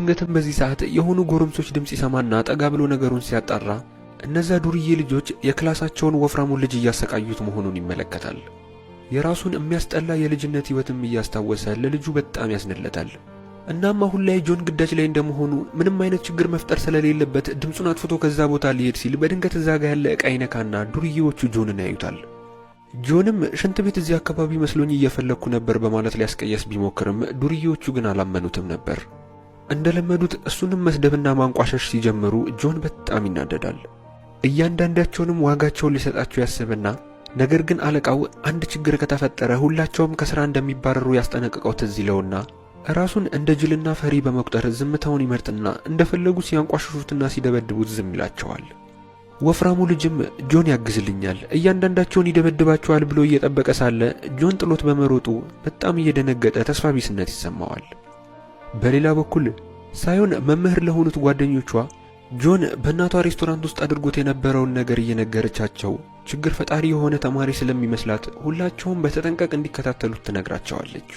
በድንገትም በዚህ ሰዓት የሆኑ ጎረምሶች ድምጽ ይሰማና ጠጋ ብሎ ነገሩን ሲያጣራ እነዛ ዱርዬ ልጆች የክላሳቸውን ወፍራሙን ልጅ እያሰቃዩት መሆኑን ይመለከታል። የራሱን የሚያስጠላ የልጅነት ህይወትም እያስታወሰ ለልጁ በጣም ያዝንለታል። እናም አሁን ላይ ጆን ግዳጅ ላይ እንደመሆኑ ምንም አይነት ችግር መፍጠር ስለሌለበት ድምጹን አጥፍቶ ከዛ ቦታ ሊሄድ ሲል በድንገት እዛ ጋር ያለ ዕቃ ይነካና ዱርዬዎቹ ጆንን ያዩታል። ጆንም ሽንት ቤት እዚህ አካባቢ መስሎኝ እየፈለኩ ነበር በማለት ሊያስቀየስ ቢሞክርም ዱርዬዎቹ ግን አላመኑትም ነበር። እንደለመዱት እሱንም መስደብና ማንቋሸሽ ሲጀምሩ ጆን በጣም ይናደዳል። እያንዳንዳቸውንም ዋጋቸውን ሊሰጣቸው ያስብና ነገር ግን አለቃው አንድ ችግር ከተፈጠረ ሁላቸውም ከሥራ እንደሚባረሩ ያስጠነቅቀው ትዝ ይለውና ራሱን እንደ ጅልና ፈሪ በመቁጠር ዝምታውን ይመርጥና እንደፈለጉ ሲያንቋሽሹትና ሲደበድቡት ዝም ይላቸዋል። ወፍራሙ ልጅም ጆን ያግዝልኛል እያንዳንዳቸውን ይደበድባቸዋል ብሎ እየጠበቀ ሳለ ጆን ጥሎት በመሮጡ በጣም እየደነገጠ ተስፋ ቢስነት ይሰማዋል። በሌላ በኩል ሳዮን መምህር ለሆኑት ጓደኞቿ ጆን በእናቷ ሬስቶራንት ውስጥ አድርጎት የነበረውን ነገር እየነገረቻቸው ችግር ፈጣሪ የሆነ ተማሪ ስለሚመስላት ሁላቸውም በተጠንቀቅ እንዲከታተሉት ትነግራቸዋለች።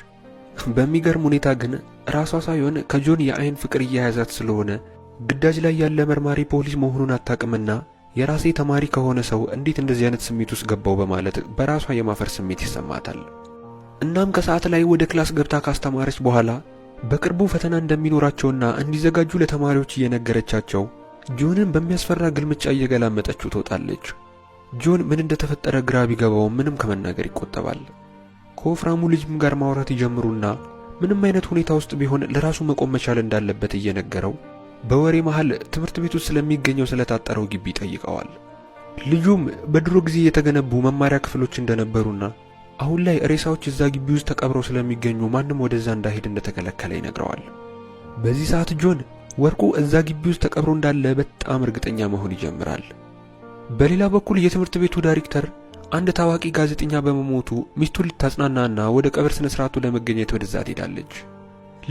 በሚገርም ሁኔታ ግን ራሷ ሳዮን ከጆን የአይን ፍቅር እየያዛት ስለሆነ ግዳጅ ላይ ያለ መርማሪ ፖሊስ መሆኑን አታቅምና የራሴ ተማሪ ከሆነ ሰው እንዴት እንደዚህ አይነት ስሜት ውስጥ ገባው በማለት በራሷ የማፈር ስሜት ይሰማታል። እናም ከሰዓት ላይ ወደ ክላስ ገብታ ካስተማረች በኋላ በቅርቡ ፈተና እንደሚኖራቸውና እንዲዘጋጁ ለተማሪዎች እየነገረቻቸው ጆንን በሚያስፈራ ግልምጫ እየገላመጠችው ትወጣለች። ጆን ምን እንደተፈጠረ ግራ ቢገባውም ምንም ከመናገር ይቆጠባል። ከወፍራሙ ልጅም ጋር ማውራት ይጀምሩና ምንም አይነት ሁኔታ ውስጥ ቢሆን ለራሱ መቆም መቻል እንዳለበት እየነገረው በወሬ መሃል ትምህርት ቤት ውስጥ ስለሚገኘው ስለታጠረው ግቢ ጠይቀዋል። ልጁም በድሮ ጊዜ የተገነቡ መማሪያ ክፍሎች እንደነበሩና አሁን ላይ ሬሳዎች እዛ ግቢ ውስጥ ተቀብረው ስለሚገኙ ማንም ወደዛ እንዳይሄድ እንደተከለከለ ይነግረዋል። በዚህ ሰዓት ጆን ወርቁ እዛ ግቢ ውስጥ ተቀብሮ እንዳለ በጣም እርግጠኛ መሆን ይጀምራል። በሌላ በኩል የትምህርት ቤቱ ዳይሬክተር አንድ ታዋቂ ጋዜጠኛ በመሞቱ ሚስቱን ልታጽናናና ወደ ቀብር ስነ ስርዓቱ ለመገኘት ወደዛ ትሄዳለች።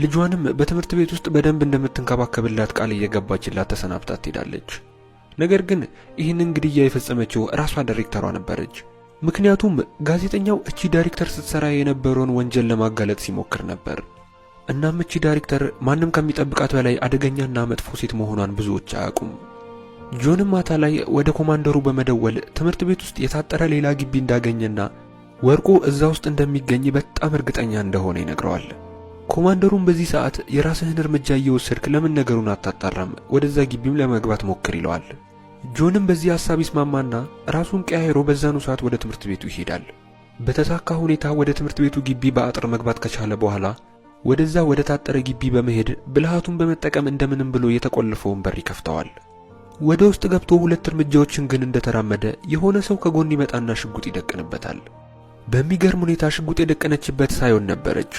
ልጇንም በትምህርት ቤት ውስጥ በደንብ እንደምትንከባከብላት ቃል እየገባችላት ተሰናብታት ትሄዳለች። ነገር ግን ይህንን ግድያ የፈጸመችው ራሷ ዳይሬክተሯ ነበረች። ምክንያቱም ጋዜጠኛው እቺ ዳይሬክተር ስትሰራ የነበረውን ወንጀል ለማጋለጥ ሲሞክር ነበር። እናም እቺ ዳይሬክተር ማንም ከሚጠብቃት በላይ አደገኛና መጥፎ ሴት መሆኗን ብዙዎች አያውቁም። ጆንም ማታ ላይ ወደ ኮማንደሩ በመደወል ትምህርት ቤት ውስጥ የታጠረ ሌላ ግቢ እንዳገኘና ወርቁ እዛ ውስጥ እንደሚገኝ በጣም እርግጠኛ እንደሆነ ይነግረዋል። ኮማንደሩም በዚህ ሰዓት የራስህን እርምጃ እየወሰድክ ለምን ነገሩን አታጣራም? ወደዛ ግቢም ለመግባት ሞክር ይለዋል። ጆንም በዚህ ሐሳብ ይስማማና ራሱን ቀያይሮ በዛኑ ሰዓት ወደ ትምህርት ቤቱ ይሄዳል። በተሳካ ሁኔታ ወደ ትምህርት ቤቱ ግቢ በአጥር መግባት ከቻለ በኋላ ወደዛ ወደ ታጠረ ግቢ በመሄድ ብልሃቱን በመጠቀም እንደምንም ብሎ የተቆለፈውን በር ይከፍተዋል። ወደ ውስጥ ገብቶ ሁለት እርምጃዎችን ግን እንደተራመደ የሆነ ሰው ከጎን ይመጣና ሽጉጥ ይደቅንበታል። በሚገርም ሁኔታ ሽጉጥ የደቀነችበት ሳዮን ነበረች።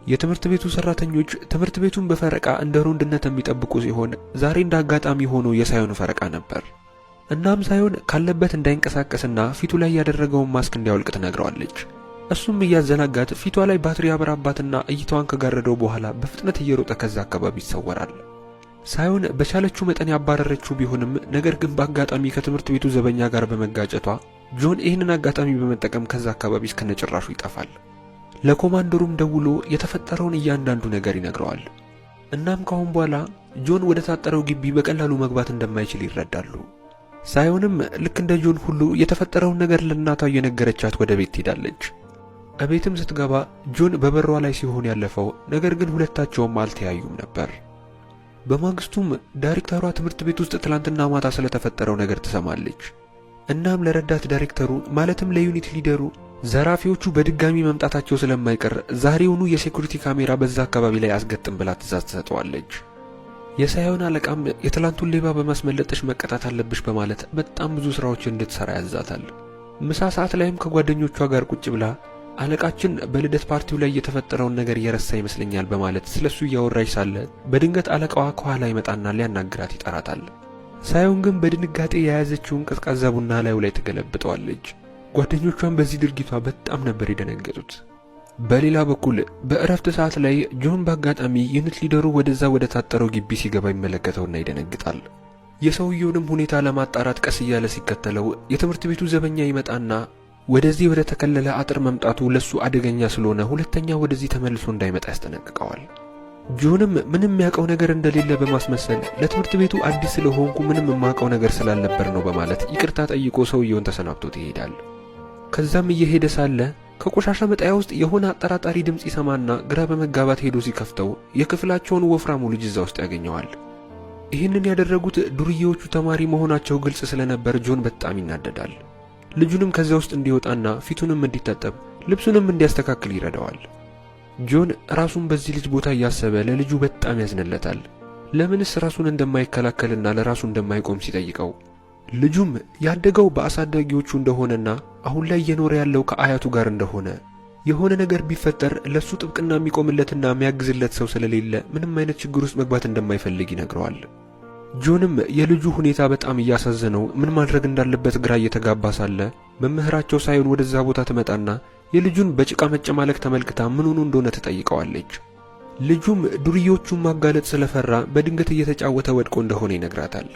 የትምህርት ቤቱ ሰራተኞች ትምህርት ቤቱን በፈረቃ እንደ ሮንድነት የሚጠብቁ ሲሆን ዛሬ እንደ አጋጣሚ ሆኖ የሳዮን ፈረቃ ነበር። እናም ሳዮን ካለበት እንዳይንቀሳቀስና ፊቱ ላይ ያደረገውን ማስክ እንዲያወልቅ ትነግረዋለች። እሱም እያዘናጋት ፊቷ ላይ ባትሪ ያበራባትና እይታዋን ከጋረደው በኋላ በፍጥነት እየሮጠ ከዛ አካባቢ ይሰወራል። ሳዮን በቻለችው መጠን ያባረረችው ቢሆንም ነገር ግን በአጋጣሚ ከትምህርት ቤቱ ዘበኛ ጋር በመጋጨቷ ጆን ይህንን አጋጣሚ በመጠቀም ከዛ አካባቢ እስከነጭራሹ ይጠፋል። ለኮማንደሩም ደውሎ የተፈጠረውን እያንዳንዱ ነገር ይነግረዋል። እናም ካሁን በኋላ ጆን ወደ ታጠረው ግቢ በቀላሉ መግባት እንደማይችል ይረዳሉ። ሳዮንም ልክ እንደ ጆን ሁሉ የተፈጠረውን ነገር ለእናቷ እየነገረቻት ወደ ቤት ትሄዳለች። እቤትም ስትገባ ጆን በበሯ ላይ ሲሆን ያለፈው ነገር ግን ሁለታቸውም አልተያዩም ነበር። በማግስቱም ዳይሬክተሯ ትምህርት ቤት ውስጥ ትላንትና ማታ ስለተፈጠረው ነገር ትሰማለች። እናም ለረዳት ዳይሬክተሩ ማለትም ለዩኒት ሊደሩ ዘራፊዎቹ በድጋሚ መምጣታቸው ስለማይቀር ዛሬውኑ የሴኩሪቲ ካሜራ በዛ አካባቢ ላይ አስገጥም ብላ ትዕዛዝ ትሰጠዋለች። የሳዮን አለቃም የትላንቱን ሌባ በማስመለጥሽ መቀጣት አለብሽ በማለት በጣም ብዙ ስራዎችን እንድትሰራ ያዛታል። ምሳ ሰዓት ላይም ከጓደኞቿ ጋር ቁጭ ብላ አለቃችን በልደት ፓርቲው ላይ የተፈጠረውን ነገር እየረሳ ይመስለኛል በማለት ስለሱ እያወራች ሳለ በድንገት አለቃዋ ከኋላ ይመጣና ሊያናግራት ይጠራታል። ሳዮን ግን በድንጋጤ የያዘችውን ቀዝቃዛ ቡና ላዩ ላይ ትገለብጠዋለች። ጓደኞቿን በዚህ ድርጊቷ በጣም ነበር የደነገጡት። በሌላ በኩል በእረፍት ሰዓት ላይ ጆን በአጋጣሚ ዩኒት ሊደሩ ወደዛ ወደ ታጠረው ግቢ ሲገባ ይመለከተውና ይደነግጣል። የሰውየውንም ሁኔታ ለማጣራት ቀስ እያለ ሲከተለው የትምህርት ቤቱ ዘበኛ ይመጣና ወደዚህ ወደ ተከለለ አጥር መምጣቱ ለሱ አደገኛ ስለሆነ ሁለተኛ ወደዚህ ተመልሶ እንዳይመጣ ያስጠነቅቀዋል። ጆንም ምንም የሚያውቀው ነገር እንደሌለ በማስመሰል ለትምህርት ቤቱ አዲስ ስለሆንኩ ምንም የማውቀው ነገር ስላልነበር ነው በማለት ይቅርታ ጠይቆ ሰውየውን ተሰናብቶት ይሄዳል። ከዛም እየሄደ ሳለ ከቆሻሻ መጣያ ውስጥ የሆነ አጠራጣሪ ድምጽ ይሰማና ግራ በመጋባት ሄዶ ሲከፍተው የክፍላቸውን ወፍራሙ ልጅ እዛ ውስጥ ያገኘዋል። ይህንን ያደረጉት ዱርዬዎቹ ተማሪ መሆናቸው ግልጽ ስለነበር ጆን በጣም ይናደዳል። ልጁንም ከዛ ውስጥ እንዲወጣና ፊቱንም እንዲታጠብ ልብሱንም እንዲያስተካክል ይረዳዋል። ጆን ራሱን በዚህ ልጅ ቦታ እያሰበ ለልጁ በጣም ያዝንለታል። ለምንስ ራሱን እንደማይከላከልና ለራሱ እንደማይቆም ሲጠይቀው ልጁም ያደገው በአሳዳጊዎቹ እንደሆነና አሁን ላይ እየኖረ ያለው ከአያቱ ጋር እንደሆነ የሆነ ነገር ቢፈጠር ለሱ ጥብቅና የሚቆምለትና የሚያግዝለት ሰው ስለሌለ ምንም አይነት ችግር ውስጥ መግባት እንደማይፈልግ ይነግረዋል። ጆንም የልጁ ሁኔታ በጣም እያሳዘነው ምን ማድረግ እንዳለበት ግራ እየተጋባ ሳለ መምህራቸው ሳይሆን ወደዛ ቦታ ትመጣና የልጁን በጭቃ መጨማለቅ ተመልክታ ምን ሆኖ እንደሆነ ትጠይቀዋለች። ልጁም ዱርዬዎቹን ማጋለጥ ስለፈራ በድንገት እየተጫወተ ወድቆ እንደሆነ ይነግራታል።